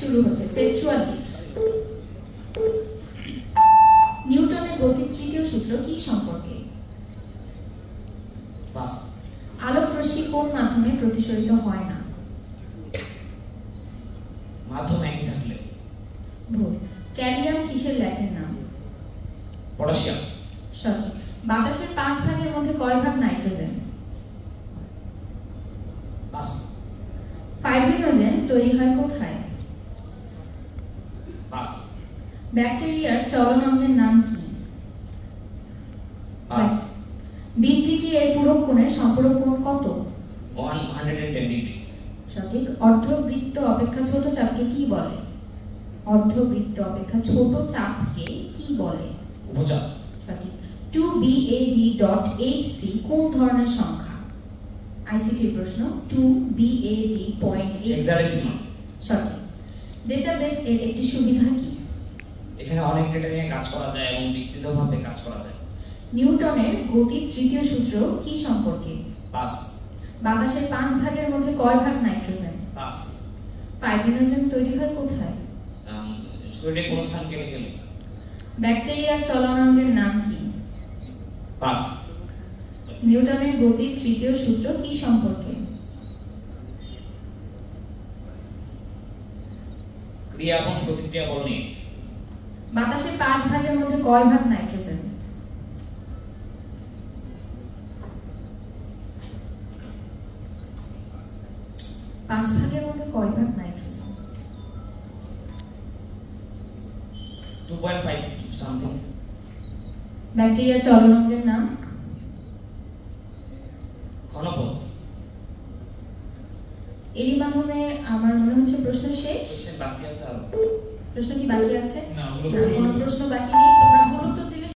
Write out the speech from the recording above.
শুরু হচ্ছে সেট 44। নিউটনের গতির তৃতীয় সূত্র কি সম্পর্কে? পাস। আলোক রশ্মি কোন মাধ্যমে প্রতিসরিত হয় না? মাধ্যম একই থাকলে। ভুল। ক্যালিয়াম কিসের ল্যাটিন নাম? পটাশিয়াম। সঠিক। বাতাসের 5 ভাগের মধ্যে কয় ভাগ নাইট্রোজেন? পাস। ফাইব্রিনোজেন তৈরি হয় কোথায়? পাস। ব্যাকটেরিয়ার চলন অঙ্গের নাম কি? পাস। 20 ডিগ্রি এর পূরক কোণের সম্পূরক কোণ কত? 110 ডিগ্রি। সঠিক। অর্ধবৃত্ত অপেক্ষা ছোট চাপকে কি বলে? অর্ধবৃত্ত অপেক্ষা ছোট চাপকে কি বলে? উপচাপ। সঠিক। 2BAD.8C কোন ধরনের সংখ্যা? আইসিটি প্রশ্ন। 2BAD.8C hexadecimal. সঠিক। ডেটাবেস এর একটি সুবিধা কি? এখানে অনেক ডেটা নিয়ে কাজ করা যায় এবং বিস্তৃতভাবে কাজ করা যায়। নিউটনের গতির তৃতীয় সূত্র কি সম্পর্কে? পাস। বাতাসের 5 ভাগের মধ্যে কয় ভাগ নাইট্রোজেন? পাস। ফাইব্রিনোজেন তৈরি হয় কোথায়? শরীরে কোন স্থান কেমিক্যালি? ব্যাকটেরিয়ার চলনাঙ্গের নাম কি? পাস। নিউটনের গতির তৃতীয় সূত্র কি সম্পর্কে? ক্রিয়া এবং প্রতিক্রিয়া বল নিয়ে। বাতাসের 5 ভাগের মধ্যে কয় ভাগ নাইট্রোজেন? 5 ভাগের মধ্যে কয় ভাগ নাইট্রোজেন? 2.5 সামথিং। ব্যাকটেরিয়ার চলনাঙ্গের নাম? ঘনপথ। এরই মাধ্যমে আমার মনে হচ্ছে প্রশ্ন শেষ। বাকি আছে আর প্রশ্ন কি বাকি আছে? না, কোনো প্রশ্ন বাকি নেই।